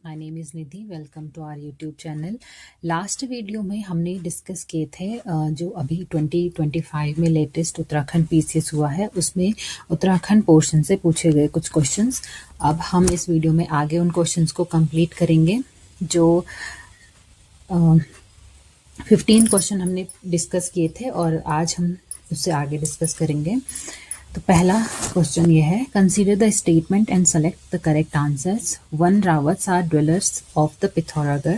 My name is Nidhi. Welcome to our YouTube channel. Last video में हमने discuss किए थे जो अभी 2025 में लेटेस्ट उत्तराखंड पीसीएस हुआ है, उसमें उत्तराखंड पोर्शन से पूछे गए कुछ क्वेश्चंस। अब हम इस वीडियो में आगे उन क्वेश्चंस को कंप्लीट करेंगे। जो 15 क्वेश्चन हमने डिस्कस किए थे और आज हम उससे आगे डिस्कस करेंगे। तो पहला क्वेश्चन ये है, consider the statement and select the correct answers. One Rawats are dwellers of the Pithoragarh.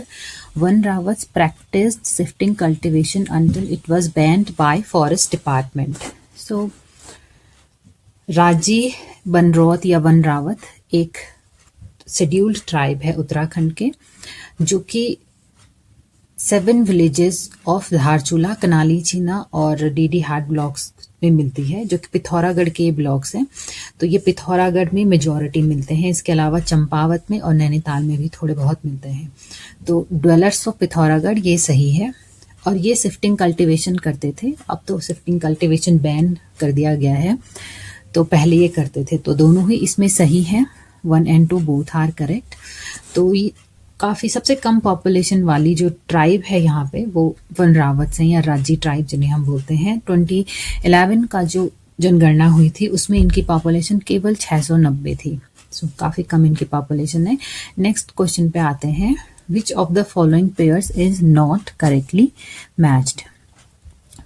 One Rawats practiced shifting cultivation until it was banned by forest department. So राजी बनरौत या वन रावत एक शेड्यूल्ड ट्राइब है उत्तराखंड के, जो कि 7 विलेजेस ऑफ धारचूला, कनाली, चीना और डीडी हाट blocks में मिलती है, जो कि पिथौरागढ़ के ब्लॉक्स हैं। तो ये पिथौरागढ़ में मेजॉरिटी मिलते हैं। इसके अलावा चंपावत में और नैनीताल में भी थोड़े बहुत मिलते हैं। तो ड्वेलर्स ऑफ पिथौरागढ़ ये सही है। और ये शिफ्टिंग कल्टीवेशन करते थे, अब तो शिफ्टिंग कल्टीवेशन बैन कर दिया गया है, तो पहले ये करते थे। तो दोनों ही इसमें सही है, 1 and 2 बोथ आर करेक्ट। तो ये काफ़ी सबसे कम पॉपुलेशन वाली जो ट्राइब है यहाँ पे वो वन रावत हैं या राजी ट्राइब जिन्हें हम बोलते हैं। 2011 का जो जनगणना हुई थी उसमें इनकी पॉपुलेशन केवल 690 थी। सो काफ़ी कम इनकी पॉपुलेशन है। नेक्स्ट क्वेश्चन पे आते हैं, विच of the following pairs is not correctly matched.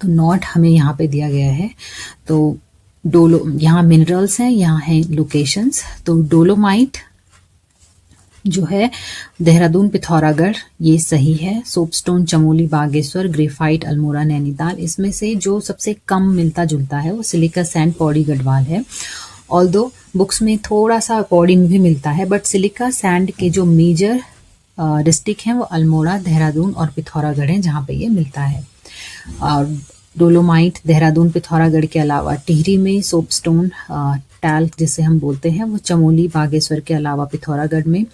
तो नॉट हमें यहाँ पे दिया गया है। तो यहाँ मिनरल्स हैं, यहाँ है लोकेशंस। तो डोलोमाइट जो है देहरादून, पिथौरागढ़, ये सही है। Soapstone Chamoli, Bageshwar, graphite Almora, Nainital. इसमें से जो सबसे कम मिलता जुलता है वो सिलिका सैंड पौड़ी गढ़वाल है। ऑल्दो बुक्स में थोड़ा सा पौड़ी में भी मिलता है, बट सिलिका सैंड के जो मेजर डिस्ट्रिक्ट हैं वो अल्मोड़ा, देहरादून और पिथौरागढ़ हैं, जहाँ पे ये मिलता है। और डोलोमाइट देहरादून, पिथौरागढ़ के अलावा टिहरी में सोपस्टोन टैल्क जिसे हम बोलते हैं वो चमोली, बागेश्वर के अलावा पिथौरागढ़ में,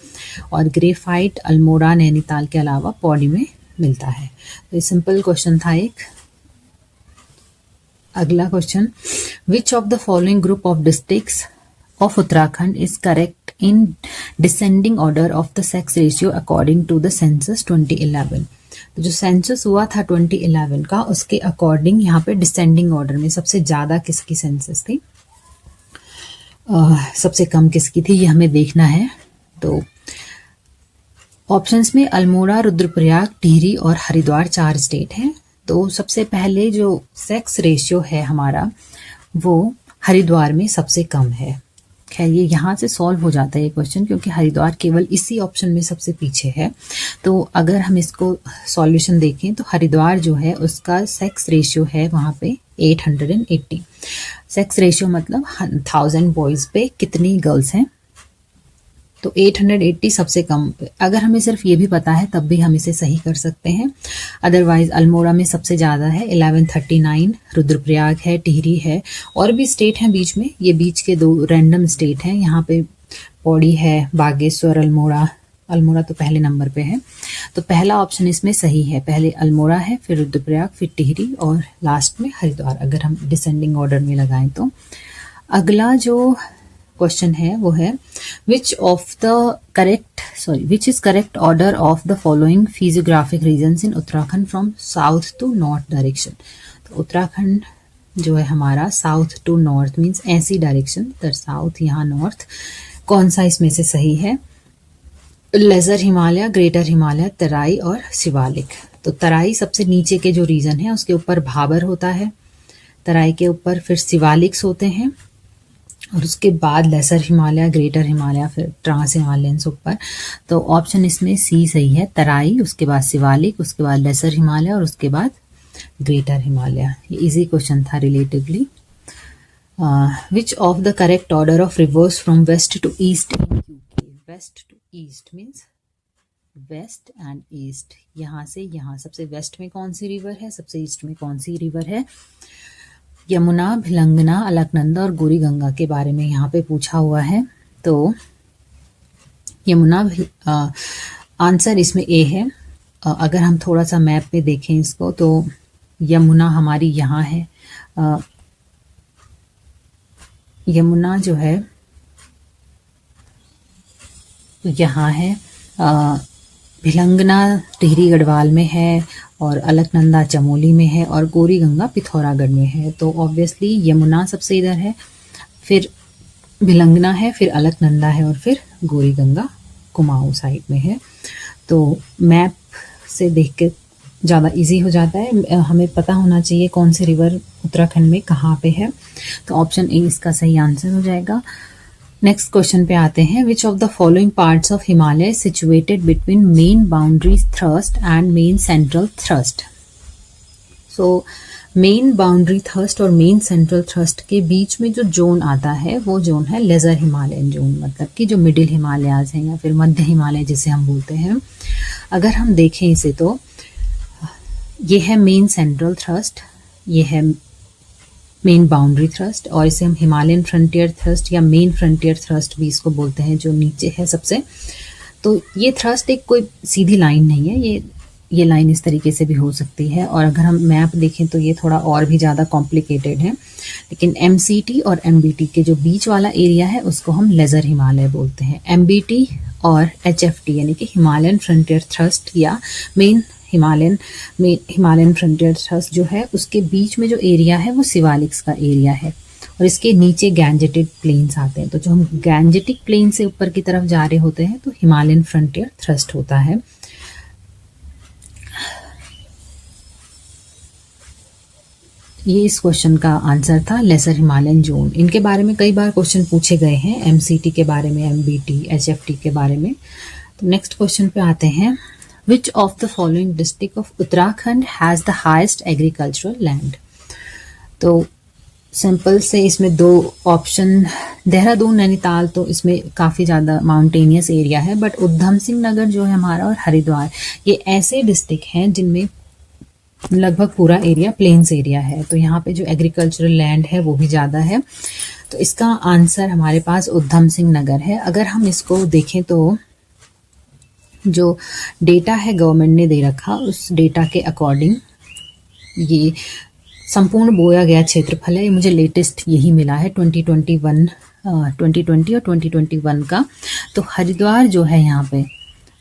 और ग्रेफाइट अल्मोड़ा, नैनीताल के अलावा पौड़ी में मिलता है। तो ये सिंपल क्वेश्चन था एक। अगला question, which of the following group of districts of Uttarakhand is correct in descending order of the sex ratio according to the census 2011। तो जो सेंसस हुआ था 2011 का, उसके अकॉर्डिंग यहाँ पे डिसेंडिंग ऑर्डर में सबसे ज़्यादा किसकी सेंसस थी, सबसे कम किसकी थी, ये हमें देखना है। तो ऑप्शंस में अल्मोड़ा, रुद्रप्रयाग, टिहरी और हरिद्वार 4 स्टेट हैं। तो सबसे पहले जो सेक्स रेशियो है हमारा वो हरिद्वार में सबसे कम है। खैर ये यहाँ से सॉल्व हो जाता है ये क्वेश्चन, क्योंकि हरिद्वार केवल इसी ऑप्शन में सबसे पीछे है। तो अगर हम इसको सॉल्यूशन देखें तो हरिद्वार जो है उसका सेक्स रेशियो है वहाँ पे 880। सेक्स रेशियो मतलब 1000 बॉयज़ पे कितनी गर्ल्स हैं, तो 880 सबसे कम। अगर हमें सिर्फ ये भी पता है तब भी हम इसे सही कर सकते हैं। अदरवाइज अल्मोड़ा में सबसे ज़्यादा है 1139, रुद्रप्रयाग है, टिहरी है, और भी स्टेट हैं बीच में। ये बीच के 2 रैंडम स्टेट हैं। यहाँ पे पौड़ी है, बागेश्वर, अल्मोड़ा। अल्मोड़ा तो पहले नंबर पे है। तो पहला ऑप्शन इसमें सही है। पहले अल्मोड़ा है, फिर रुद्रप्रयाग, फिर टिहरी और लास्ट में हरिद्वार, अगर हम डिसेंडिंग ऑर्डर में लगाएं तो। अगला जो क्वेश्चन है वो है, which is correct order of the following physiographic regions in Uttarakhand from south to north direction. तो उत्तराखंड जो है हमारा साउथ टू नॉर्थ मीन्स ऐसी डायरेक्शन, तर साउथ यहाँ नॉर्थ। कौन सा इसमें से सही है? लेजर हिमालय, ग्रेटर हिमालय, तराई और शिवालिक। तो तराई सबसे नीचे के जो रीजन है उसके ऊपर भाबर होता है, तराई के ऊपर फिर शिवालिक्स होते हैं, और उसके बाद लेसर हिमालय, ग्रेटर हिमालय, फिर ट्रांस हिमालयंस ऊपर। तो ऑप्शन इसमें सी सही है, तराई, उसके बाद शिवालिक, उसके बाद लेसर हिमालय और उसके बाद ग्रेटर हिमालय। ये इजी क्वेश्चन था relatively. Which of the correct order of rivers from west to east in UK. West to east means west and east. यहाँ से यहाँ सबसे वेस्ट में कौन सी रिवर है, सबसे ईस्ट में कौन सी रिवर है? यमुना, भिलंगना, अलकनंदा और गोरी गंगा के बारे में यहाँ पे पूछा हुआ है। तो यमुना, आंसर इसमें ए है। अगर हम थोड़ा सा मैप में देखें इसको तो यमुना हमारी यहाँ है। यमुना जो है यहाँ है, भिलंगना टिहरी गढ़वाल में है और अलकनंदा चमोली में है और गौरी गंगा पिथौरागढ़ में है। तो ऑब्वियसली यमुना सबसे इधर है, फिर भिलंगना है, फिर अलकनंदा है और फिर गौरी गंगा कुमाऊं साइड में है। तो मैप से देख के ज़्यादा इजी हो जाता है, हमें पता होना चाहिए कौन से रिवर उत्तराखंड में कहाँ पे है। तो ऑप्शन ए इसका सही आंसर हो जाएगा। नेक्स्ट क्वेश्चन पे आते हैं। विच of the following parts of Himalaya situated between main boundary thrust and main central thrust. So main boundary thrust और मेन सेंट्रल थ्रस्ट के बीच में जो जोन आता है वो जोन है लेजर हिमालयन जोन, मतलब कि जो मिडिल हिमालयाज हैं या फिर मध्य हिमालय जिसे हम बोलते हैं। अगर हम देखें इसे तो ये है मेन सेंट्रल थ्रस्ट, ये है मेन बाउंड्री थ्रस्ट और इसे हम हिमालयन फ्रंटियर थ्रस्ट या मेन फ्रंटियर थ्रस्ट भी इसको बोलते हैं, जो नीचे है सबसे। तो ये थ्रस्ट एक कोई सीधी लाइन नहीं है, ये लाइन इस तरीके से भी हो सकती है। और अगर हम मैप देखें तो ये थोड़ा और भी ज़्यादा कॉम्प्लिकेटेड है, लेकिन MCT और MBT के जो बीच वाला एरिया है उसको हम लेजर हिमालय बोलते हैं। MBT और HFT यानी कि हिमालयन फ्रंटियर थ्रस्ट या मेन हिमालयन फ्रंटियर थ्रस्ट जो है उसके बीच में जो एरिया है वो शिवालिक्स का एरिया है और इसके नीचे गैंजेटिक प्लेन्स आते हैं। तो जो हम गैंजेटिक प्लेन से ऊपर की तरफ जा रहे होते हैं तो हिमालयन फ्रंटियर थ्रस्ट होता है। ये इस क्वेश्चन का आंसर था, लेजर हिमालयन जोन। इनके बारे में कई बार क्वेश्चन पूछे गए हैं, MCT के बारे में, MBT, HFT के बारे में। तो नेक्स्ट क्वेश्चन पे आते हैं। Which of the following district of Uttarakhand has the highest agricultural land? तो सिंपल से इसमें दो ऑप्शन, देहरादून, नैनीताल, तो इसमें काफ़ी ज़्यादा माउंटेनियस एरिया है, बट उधम सिंह नगर जो है हमारा और हरिद्वार, ये ऐसे डिस्ट्रिक्ट हैं जिनमें लगभग पूरा एरिया प्लेन्स एरिया है। तो यहाँ पे जो एग्रीकल्चरल लैंड है वो भी ज़्यादा है। तो इसका आंसर हमारे पास उधम सिंह नगर है। अगर हम इसको देखें तो जो डेटा है गवर्नमेंट ने दे रखा, उस डेटा के अकॉर्डिंग ये संपूर्ण बोया गया क्षेत्रफल है, ये मुझे लेटेस्ट यही मिला है 2020 और 2021 का। तो हरिद्वार जो है यहाँ पे,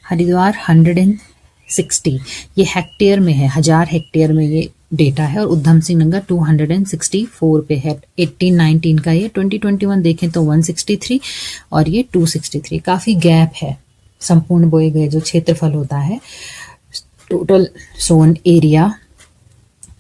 हरिद्वार 160 ये हेक्टेयर में है, 1000 हेक्टेयर में ये डेटा है, और उधम सिंह नगर 264 पे है। 18-19 का ये, 2021 देखें तो 163 और ये 263, काफ़ी गैप है। संपूर्ण बोए गए जो क्षेत्रफल होता है, टोटल सोन एरिया,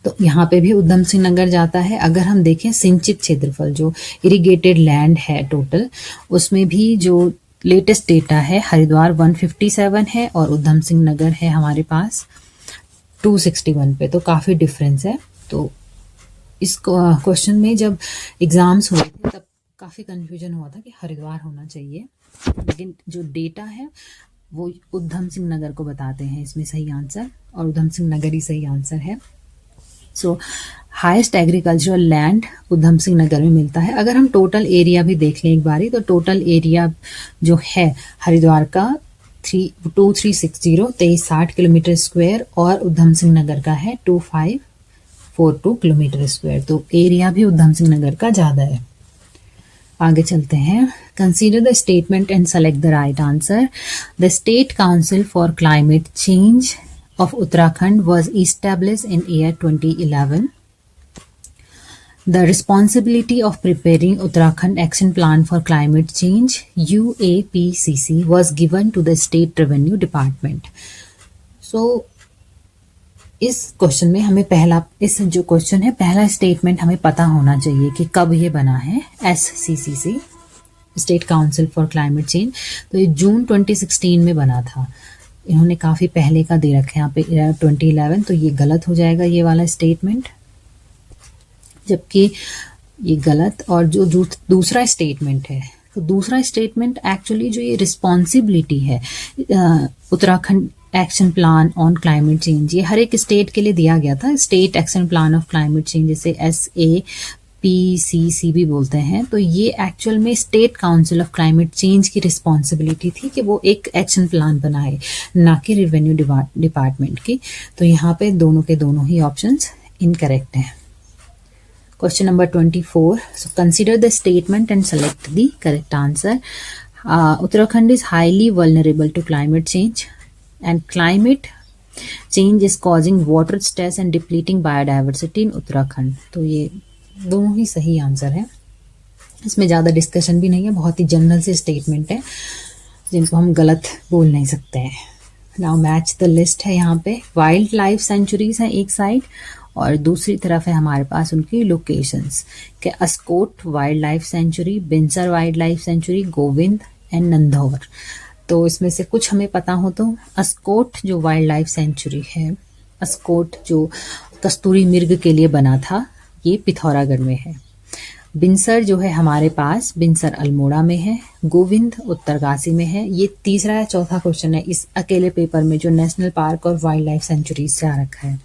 तो यहाँ पे भी उधम सिंह नगर जाता है। अगर हम देखें सिंचित क्षेत्रफल जो इरिगेटेड लैंड है टोटल, उसमें भी जो लेटेस्ट डेटा है हरिद्वार 157 है और उधम सिंह नगर है हमारे पास 261 पे, तो काफ़ी डिफरेंस है। तो इस क्वेश्चन में जब एग्जाम्स हुए थे तब काफ़ी कंफ्यूजन हुआ था कि हरिद्वार होना चाहिए, लेकिन जो डेटा है वो उधम सिंह नगर को बताते हैं इसमें सही आंसर, और उधम सिंह नगर ही सही आंसर है। सो highest agricultural land Udham Singh Nagar में मिलता है। अगर हम टोटल एरिया भी देख लें एक बारी, तो टोटल एरिया जो है हरिद्वार का 2360 किलोमीटर स्क्वायर और उधम सिंह नगर का है 2542 किलोमीटर स्क्वायर। तो एरिया भी उधम सिंह नगर का ज़्यादा है। आगे चलते हैं। Consider the statement and select the right answer. The state council for climate change of Uttarakhand was established in year 2011. The responsibility of preparing Uttarakhand Action Plan for Climate Change UAPCC was given to the State Revenue Department. So इस question में हमें इस जो question है पहला statement हमें पता होना चाहिए कि कब ये बना है। SCCC state council for climate change, तो ये जून 2016 में बना था। इन्होंने काफ़ी पहले का दे रखे यहाँ पे 2011, तो ये गलत हो जाएगा ये वाला स्टेटमेंट, जबकि ये गलत। और जो दूसरा स्टेटमेंट है, तो दूसरा स्टेटमेंट एक्चुअली जो ये रिस्पॉन्सिबिलिटी है Uttarakhand action plan on climate change, ये हर एक स्टेट के लिए दिया गया था। State action plan of climate change, जिसे SAPCC भी बोलते हैं, तो ये एक्चुअल में state council of climate change की रिस्पॉन्सिबिलिटी थी कि वो एक एक्शन प्लान बनाए, ना कि रेवेन्यू डिपार्टमेंट की। तो यहाँ पे दोनों के दोनों ही ऑप्शंस इनकरेक्ट हैं। Question number 24, so consider the statement and select the correct answer. Uttarakhand is highly vulnerable to climate change, and climate change is causing water stress and depleting biodiversity in Uttarakhand. तो ये दोनों ही सही answer है, इसमें ज़्यादा discussion भी नहीं है, बहुत ही जनरल से स्टेटमेंट है जिनको हम गलत बोल नहीं सकते हैं. नाउ मैच द लिस्ट है. यहाँ पे वाइल्ड लाइफ सेंचुरीज हैं एक साइड और दूसरी तरफ है हमारे पास उनकी लोकेशंस के Askot wild life sanctuary, Binsar wild life sanctuary, Govind and Nandhaur. तो इसमें से कुछ हमें पता हो तो अस्कोट जो वाइल्ड लाइफ सेंचुरी है, अस्कोट जो कस्तूरी मृग के लिए बना था, ये पिथौरागढ़ में है. बिनसर जो है हमारे पास बिनसर अल्मोड़ा में है. गोविंद उत्तरकाशी में है. ये तीसरा या चौथा क्वेश्चन है इस अकेले पेपर में जो नेशनल पार्क और वाइल्ड लाइफ सेंचुरी से आ रखा है.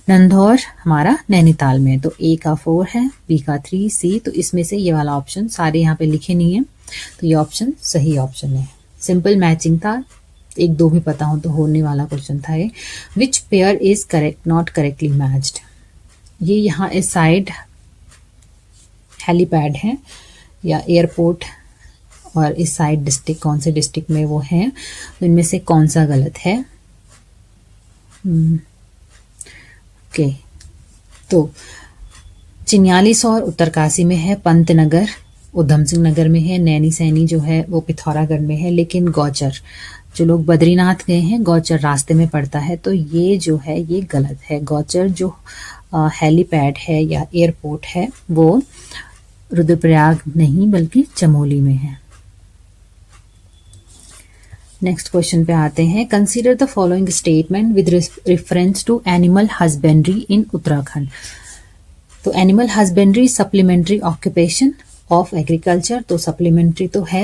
नंदौर हमारा नैनीताल में. तो ए का 4 है, बी का 3, सी. तो इसमें से ये वाला ऑप्शन सारे यहाँ पे लिखे नहीं है, तो ये ऑप्शन सही ऑप्शन है. सिंपल मैचिंग था, एक दो भी पता हो तो होने वाला क्वेश्चन था ये. Which pair is correct not correctly matched. ये यहाँ इस साइड हेलीपैड है या एयरपोर्ट और इस साइड डिस्ट्रिक्ट, कौन से डिस्ट्रिक्ट में वो है, तो इनमें से कौन सा गलत है. ओके, तो चिन्यालीसौर उत्तरकाशी में है, पंतनगर उधम सिंह नगर में है, नैनी सैनी जो है वो पिथौरागढ़ में है. लेकिन गौचर, जो लोग बद्रीनाथ गए हैं, गौचर रास्ते में पड़ता है, तो ये जो है ये गलत है. गौचर जो हेलीपैड है या एयरपोर्ट है वो रुद्रप्रयाग नहीं बल्कि चमोली में है. नेक्स्ट क्वेश्चन पे आते हैं. Consider the following statement with reference to animal husbandry in Uttarakhand. तो animal husbandry supplementary occupation of agriculture, तो सप्लीमेंट्री तो है,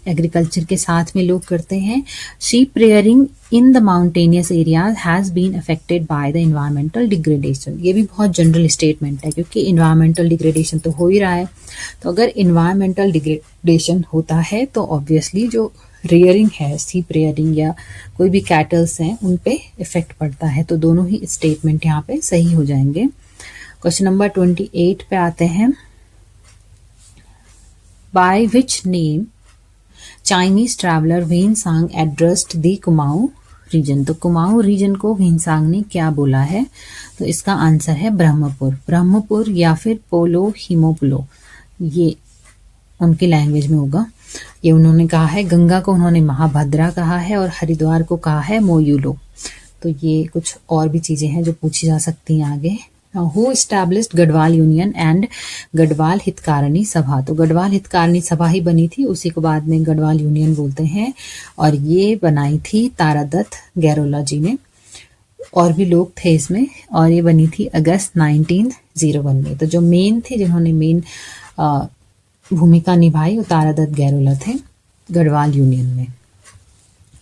एग्रीकल्चर के साथ में लोग करते हैं. Sheep rearing in the mountainous areas has been affected by the environmental degradation. ये भी बहुत जनरल स्टेटमेंट है क्योंकि इन्वायरमेंटल डिग्रेडेशन तो हो ही रहा है. तो अगर इन्वायरमेंटल डिग्रेडेशन होता है तो ऑब्वियसली जो रेयरिंग है, शीप रेयरिंग या कोई भी कैटल्स हैं, उन पे इफेक्ट पड़ता है. तो दोनों ही स्टेटमेंट यहाँ पे सही हो जाएंगे. क्वेश्चन नंबर 28 पे आते हैं. By which name Chinese traveler Huinsang addressed the Kumaon region. तो कुमाऊं रीजन को हुइनसांग ने क्या बोला है, तो इसका आंसर है ब्रह्मपुर. ब्रह्मपुर या फिर पोलो हिमोपुलो, ये उनकी लैंग्वेज में होगा. ये उन्होंने कहा है. गंगा को उन्होंने महाभद्रा कहा है और हरिद्वार को कहा है मोयूलो. तो ये कुछ और भी चीजें हैं जो पूछी जा सकती हैं आगे. Who established Garhwal union and Garhwal Hitkarini Sabha. तो गढ़वाल हितकारिणी सभा ही बनी थी, उसी को बाद में गढ़वाल यूनियन बोलते हैं, और ये बनाई थी तारादत्त गैरोला जी ने. और भी लोग थे इसमें, और ये बनी थी अगस्त 1901 में. तो जो मेन थे, जिन्होंने मेन भूमिका निभाई, वो तारादत्त गैरोला थे गढ़वाल यूनियन में.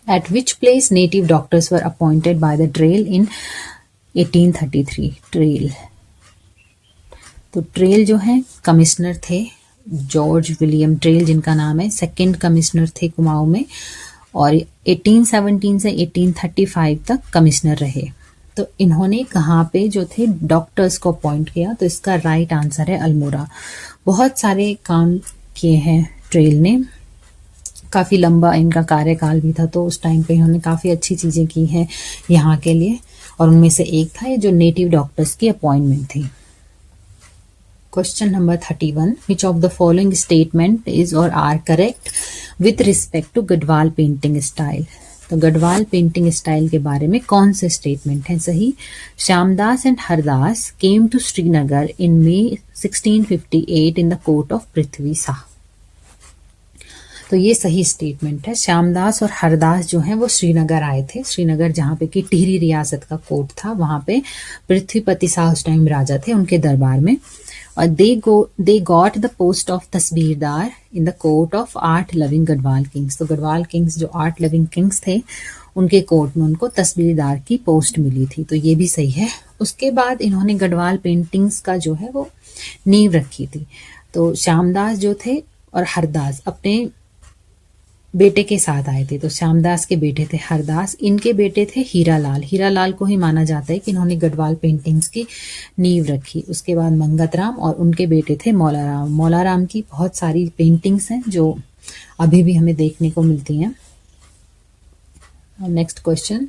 Eight which place native doctors were appointed by the trail in 1833. Trail, तो ट्रेल जो है कमिश्नर थे जॉर्ज विलियम ट्रेल जिनका नाम है, सेकंड कमिश्नर थे कुमाऊं में, और 1817 से 1835 तक कमिश्नर रहे. तो इन्होंने कहाँ पे जो थे डॉक्टर्स को अपॉइंट किया, तो इसका राइट आंसर है अल्मोड़ा. बहुत सारे काम किए हैं ट्रेल ने, काफ़ी लंबा इनका कार्यकाल भी था, तो उस टाइम पे इन्होंने काफ़ी अच्छी चीज़ें की हैं यहाँ के लिए, और उनमें से एक था ये जो नेटिव डॉक्टर्स की अपॉइंटमेंट थी. Question number 31. Which of the following statement is और are correct with respect to Garhwal painting style. तो गढ़वाल पेंटिंग स्टाइल के बारे में कौन से स्टेटमेंट हैं सही. Shyamdas and Hardas came to Srinagar in May 1658 in the court of Prithvi Shah. तो ये सही स्टेटमेंट है. श्यामदास और हरदास जो हैं वो श्रीनगर आए थे. श्रीनगर जहाँ पे कि टिहरी रियासत का कोर्ट था, वहाँ पे पृथ्वीपति शाह उस टाइम राजा थे, उनके दरबार में. और they got the post of tasvirdar in the court of art loving Garhwal kings. तो गढ़वाल किंग्स जो आर्ट लविंग किंग्स थे, उनके कोर्ट में उनको तस्वीरदार की पोस्ट मिली थी. तो ये भी सही है. उसके बाद इन्होंने गढ़वाल पेंटिंग्स का जो है वो नींव रखी थी. तो श्यामदास जो थे और हरदास अपने बेटे के साथ आए थे. तो श्यामदास के बेटे थे हरदास, इनके बेटे थे हीरालाल. हीरालाल को ही माना जाता है कि इन्होंने गढ़वाल पेंटिंग्स की नींव रखी. उसके बाद मंगतराम और उनके बेटे थे मौलाराम. मौलाराम की बहुत सारी पेंटिंग्स हैं जो अभी भी हमें देखने को मिलती हैं। Next question,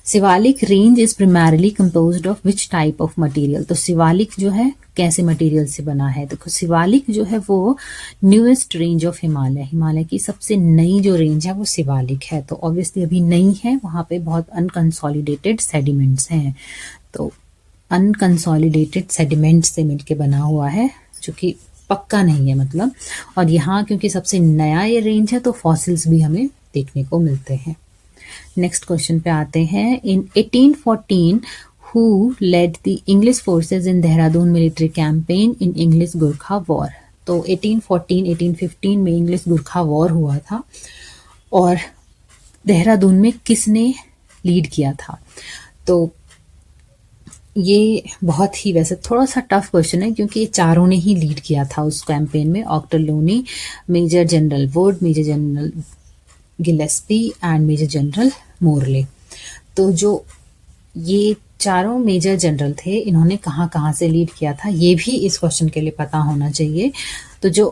Shivalik range is primarily composed of which type of material. तो शिवालिक जो है कैसे मटेरियल से बना है? देखो शिवालिक जो है वो newest range of Himalaya, Himalaya की सबसे नई जो रेंज है वो शिवालिक है। तो ऑब्वियसली अभी नई है, वहां पे बहुत अनकंसोलिडेटेड सेडिमेंट्स हैं, तो अनकंसोलिडेटेड सेडिमेंट से मिलके बना हुआ है, जो कि पक्का नहीं है मतलब। और यहाँ क्योंकि सबसे नया ये रेंज है तो फॉसिल्स भी हमें देखने को मिलते हैं। नेक्स्ट क्वेश्चन पे आते हैं। In 1814 who led the English forces in Dehradun military campaign in English Gurkha war. तो 1815 में इंग्लिश गुरखा वॉर हुआ था और देहरादून में किसने लीड किया था? तो ये बहुत ही वैसे थोड़ा सा टफ क्वेश्चन है क्योंकि ये चारों ने ही लीड किया था उस कैंपेन में। Ochterlony, major general Wood, major general Gillespie and major general Morley. तो जो ये चारों मेजर जनरल थे, इन्होंने कहाँ कहाँ से लीड किया था ये भी इस क्वेश्चन के लिए पता होना चाहिए। तो जो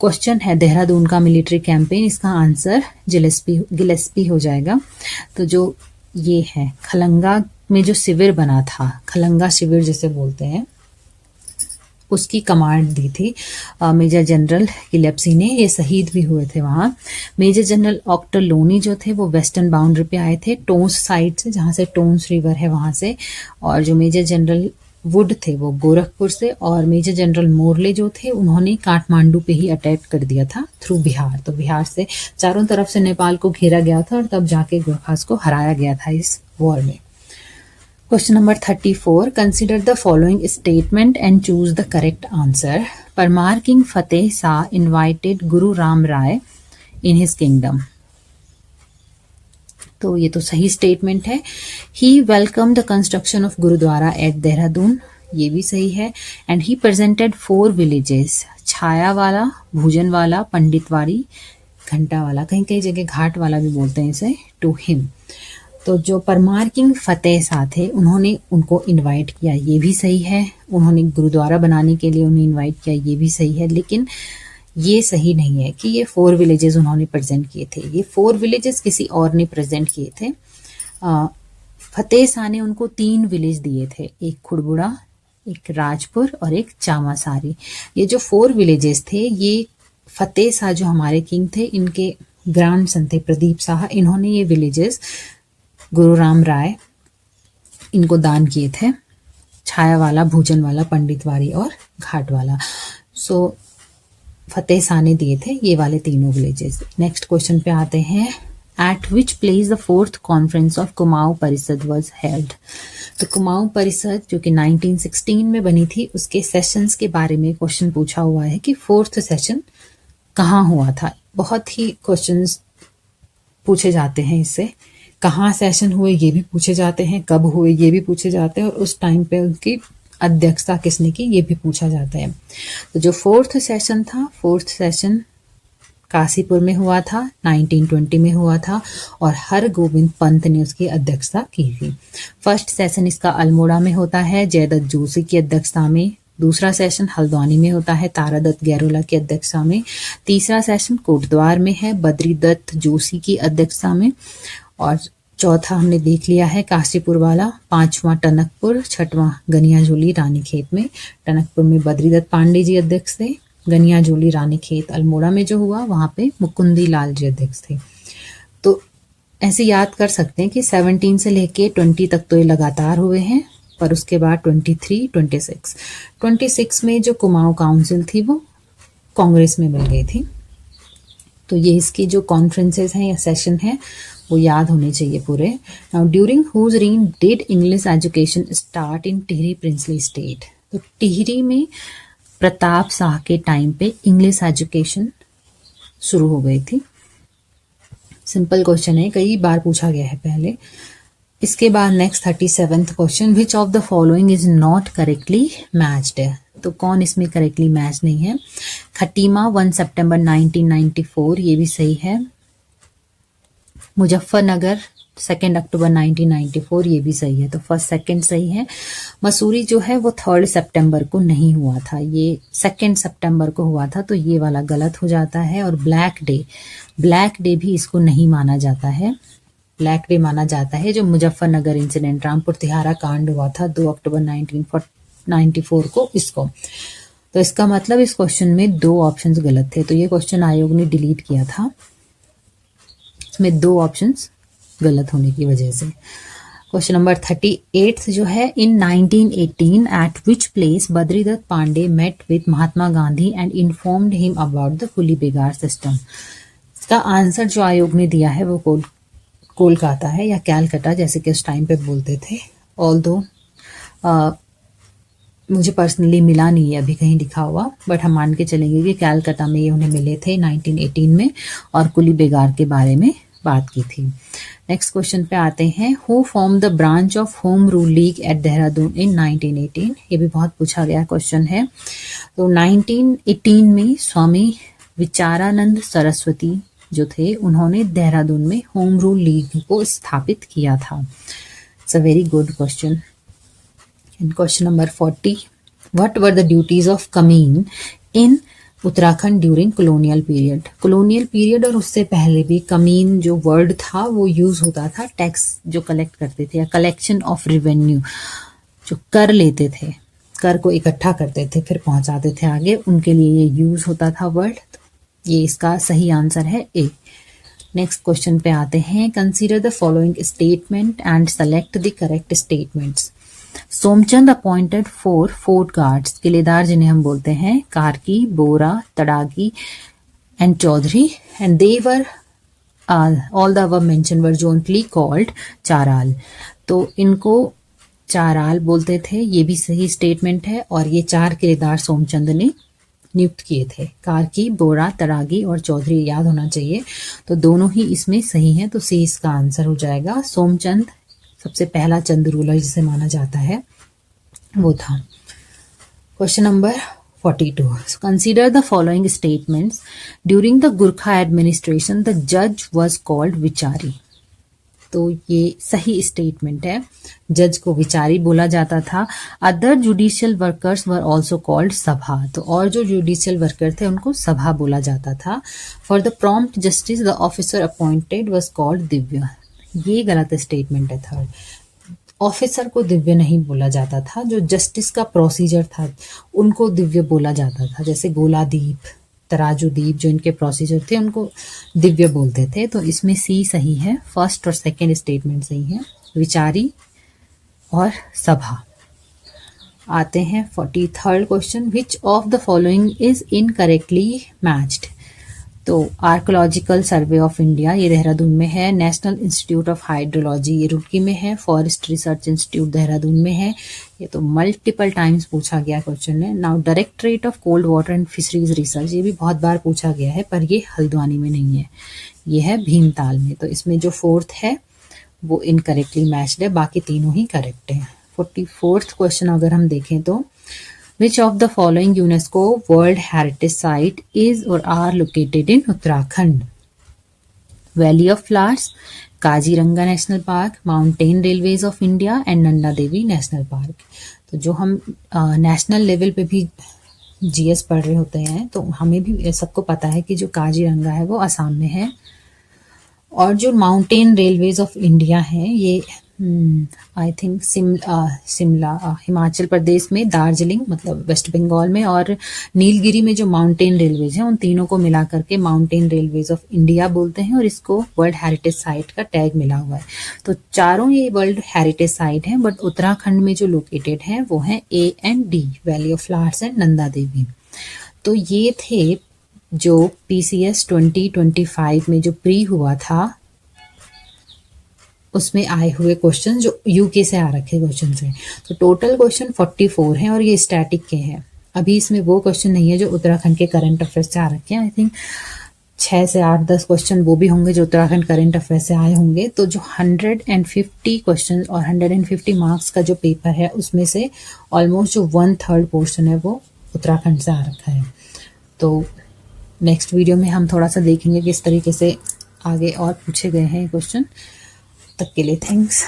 क्वेश्चन है देहरादून का मिलिट्री कैंपेन, इसका आंसर गिलेस्पी हो जाएगा। तो जो ये है खलंगा में जो शिविर बना था, खलंगा शिविर जिसे बोलते हैं, उसकी कमांड दी थी मेजर जनरल गिलेस्पी ने। ये शहीद भी हुए थे वहां। मेजर जनरल ऑक्टरलोनी जो थे वो वेस्टर्न बाउंड्री पे आए थे, टोंस साइड से, जहां से टोंस रिवर है वहां से। और जो मेजर जनरल वुड थे वो गोरखपुर से, और मेजर जनरल मोरले जो थे उन्होंने काठमांडू पे ही अटैक कर दिया था थ्रू बिहार। तो बिहार से चारों तरफ से नेपाल को घेरा गया था और तब जाके गोरखास को हराया गया था इस वॉर में। Question number 34. Consider the following statement and choose the correct answer. Parmar King Fateh Shah invited Guru Ram Rai in his kingdom. तो ये तो सही स्टेटमेंट है। He welcomed the construction of Gurudwara at Dehradun. ये भी सही है। And he presented 4 villages, छायावाला, भूजनवाला, Panditwari, घंटावाला, कहीं कहीं जगह घाट वाला भी बोलते हैं इसे, to him. तो जो परमार किंग फतेह शाह थे उन्होंने उनको इनवाइट किया, ये भी सही है। उन्होंने गुरुद्वारा बनाने के लिए उन्हें इनवाइट किया, ये भी सही है। लेकिन ये सही नहीं है कि ये 4 विलेजेस उन्होंने प्रेजेंट किए थे। ये 4 विलेजेस किसी और ने प्रेजेंट किए थे। फतेह शाह ने उनको 3 विलेज दिए थे, एक खुड़बुड़ा, एक राजपुर और एक चामासारी। ये जो 4 विलेजेस थे ये फतेह शाह जो हमारे किंग थे, इनके ग्रैंड सन थे प्रदीप शाह, इन्होंने ये विलेजेस गुरु राम राय इनको दान किए थे, छायावाला, भूजनवाला, पंडितवाड़ी और घाटवाला। सो फतेह शाह ने दिए थे ये वाले तीनों विलेजेस। नेक्स्ट क्वेश्चन पे आते हैं। Eight which place the 4th conference of Kumaon परिषद वॉज हेल्ड। तो कुमाऊं परिषद जो कि 1916 में बनी थी, उसके सेशंस के बारे में क्वेश्चन पूछा हुआ है कि 4th सेशन कहाँ हुआ था। बहुत ही क्वेश्चंस पूछे जाते हैं इससे। कहाँ सेशन हुए ये भी पूछे जाते हैं, कब हुए ये भी पूछे जाते हैं, और उस टाइम पे उनकी अध्यक्षता किसने की ये भी पूछा जाता है। तो जो 4th सेशन था, 4th सेशन काशीपुर में हुआ था, 1920 में हुआ था, और हरगोविंद पंत ने उसकी अध्यक्षता की थी। फर्स्ट सेशन इसका अल्मोड़ा में होता है, जयदत्त जोशी की अध्यक्षता में। दूसरा सेशन हल्द्वानी में होता है, तारादत्त गैरोला की अध्यक्षता में। तीसरा सेशन कोटद्वार में है, बद्रीदत्त जोशी की अध्यक्षता में। और चौथा हमने देख लिया है काशीपुर वाला। 5वां टनकपुर, 6वां गनियाजोली रानीखेत में। टनकपुर में बद्रीदत्त पांडे जी अध्यक्ष थे, गनियाजोली रानीखेत अल्मोड़ा में जो हुआ वहां पे मुकुंदी लाल जी अध्यक्ष थे। तो ऐसे याद कर सकते हैं कि 17 से लेके 20 तक तो ये लगातार हुए हैं, पर उसके बाद 23, 26 में जो कुमाऊं काउंसिल थी वो कांग्रेस में मिल गई थी। तो ये इसकी जो कॉन्फ्रेंसेस हैं या सेशन है वो याद होने चाहिए पूरे। Now during whose reign did English education start in Tehri princely state. तो टिहरी में प्रताप शाह के टाइम पे इंग्लिश एजुकेशन शुरू हो गई थी। सिंपल क्वेश्चन है, कई बार पूछा गया है पहले। इसके बाद next 37th question, which of the following is not correctly matched. तो कौन इसमें करेक्टली मैच नहीं है? खटीमा 1 सितंबर 1994, ये भी सही है। मुजफ्फरनगर 2 अक्टूबर 1994, ये भी सही है। तो फर्स्ट सेकंड सही है। मसूरी जो है वो 3 सितंबर को नहीं हुआ था, ये 2 सितंबर को हुआ था, तो ये वाला गलत हो जाता है। और ब्लैक डे भी इसको नहीं माना जाता है। ब्लैक डे माना जाता है जो मुजफ्फरनगर इंसिडेंट, रामपुर तिहारा कांड हुआ था 2 अक्टूबर 1994 को, इसको। तो इसका मतलब इस क्वेश्चन में 2 ऑप्शंस गलत थे, तो ये क्वेश्चन आयोग ने डिलीट किया था, इसमें 2 ऑप्शंस गलत होने की वजह से। क्वेश्चन नंबर 38 जो है, in 1918 at which place Badridutt Pande met with Mahatma Gandhi and informed him about the coolie begar system. इसका आंसर जो आयोग ने दिया है वो कोलकाता है, या कैलकाटा जैसे कि उस टाइम पे बोलते थे। ऑल्दो मुझे पर्सनली मिला नहीं है अभी कहीं लिखा हुआ, बट हम मान के चलेंगे कि कैलकाटा में ये उन्हें मिले थे 1918 में, और कुली बेगार के बारे में बात की थी। नेक्स्ट क्वेश्चन पे आते हैं, who form the branch of home rule league at Dehradun in 1918। ये भी बहुत पूछा गया क्वेश्चन है। तो 1918 में स्वामी विचारानंद सरस्वती जो थे, उन्होंने देहरादून में होम रूल लीग को स्थापित किया था। It's a very good question. In question number 40, what were the duties of kamin in Uttarakhand during colonial period. Colonial period और उससे पहले भी कमीन जो वर्ड था वो यूज होता था टैक्स जो कलेक्ट करते थे, या कलेक्शन ऑफ रेवेन्यू, जो कर लेते थे, कर को इकट्ठा करते थे फिर पहुंचाते थे आगे, उनके लिए ये यूज होता था वर्ड। ये इसका सही आंसर है ए। नेक्स्ट क्वेश्चन पे आते हैं, consider the following statement and select the correct statements. Somchand appointed 4 fort guards, किलेदार जिन्हें हम बोलते हैं, Karki, Bora, Tadagi and Chaudhary, and they were all the above mention were jointly called Charal. तो इनको चाराल बोलते थे, ये भी सही स्टेटमेंट है। और ये 4 किलेदार सोमचंद ने नियुक्त किए थे, कार्की, बोरा, तड़ागी और चौधरी, याद होना चाहिए। तो दोनों ही इसमें सही हैं, तो सी इसका आंसर हो जाएगा। सोमचंद सबसे पहला चंद रूलर जिसे माना जाता है वो था। Question number 42, consider the following statements. During the Gurkha administration the जज वाज कॉल्ड विचारी। तो ये सही स्टेटमेंट है, जज को विचारी बोला जाता था। Other judicial workers were also called सभा। तो और जो जुडिशियल वर्कर थे उनको सभा बोला जाता था। For the prompt justice the officer appointed was called Divya. ये गलत स्टेटमेंट है थर्ड, ऑफिसर को दिव्य नहीं बोला जाता था, जो जस्टिस का प्रोसीजर था उनको दिव्य बोला जाता था। जैसे गोलादीप, तराजूदीप जो इनके प्रोसीजर थे उनको दिव्य बोलते थे। तो इसमें सी सही है, फर्स्ट और सेकंड स्टेटमेंट सही है, विचारी और सभा। आते हैं 43rd question, which of the following is incorrectly matched. तो आर्कोलॉजिकल सर्वे ऑफ इंडिया ये देहरादून में है, नेशनल इंस्टीट्यूट ऑफ हाइड्रोलॉजी ये रुड़की में है, फॉरेस्ट रिसर्च इंस्टीट्यूट देहरादून में है। ये तो मल्टीपल टाइम्स पूछा गया क्वेश्चन है। Now directorate of cold water and fisheries research, ये भी बहुत बार पूछा गया है, पर ये हल्द्वानी में नहीं है, ये है भीमताल में। तो इसमें जो 4th है वो इनकरेक्टली मैच्ड है, बाकी तीनों ही करेक्ट है। 44th क्वेश्चन अगर हम देखें तो, Which of the following UNESCO World Heritage Site is or are located in Uttarakhand? Valley of Flowers, Kaziranga national park, mountain railways of India and Nanda Devi national park. तो जो हम नेशनल लेवल पे भी GS पढ़ रहे होते हैं तो हमें भी सबको पता है कि जो काजीरंगा है वो असम में है, और जो माउंटेन रेलवेज ऑफ इंडिया है ये आई थिंक शिमला हिमाचल प्रदेश में, दार्जिलिंग मतलब वेस्ट बंगाल में, और नीलगिरी में जो माउंटेन रेलवेज हैं उन तीनों को मिला करके माउंटेन रेलवेज ऑफ इंडिया बोलते हैं, और इसको वर्ल्ड हेरिटेज साइट का टैग मिला हुआ है। तो चारों ये वर्ल्ड हेरिटेज साइट हैं, बट उत्तराखंड में जो लोकेटेड है वो है A and D, valley of flowers and Nanda Devi. तो ये थे जो PCS 2025 में जो प्री हुआ था उसमें आए हुए क्वेश्चन, जो यूके से आ रखे क्वेश्चन हैं। तो टोटल क्वेश्चन 44 हैं और ये स्टैटिक के हैं। अभी इसमें वो क्वेश्चन नहीं है जो उत्तराखंड के करंट अफेयर्स से आ रखे हैं। आई थिंक 6 से 8-10 क्वेश्चन वो भी होंगे जो उत्तराखंड करंट अफेयर्स से आए होंगे। तो जो 150 क्वेश्चन और 150 मार्क्स का जो पेपर है उसमें से ऑलमोस्ट जो 1/3 पोर्शन है वो उत्तराखंड से आ रखा है। तो नेक्स्ट वीडियो में हम थोड़ा सा देखेंगे किस तरीके से आगे और पूछे गए हैं क्वेश्चन। तक के लिए थैंक्स।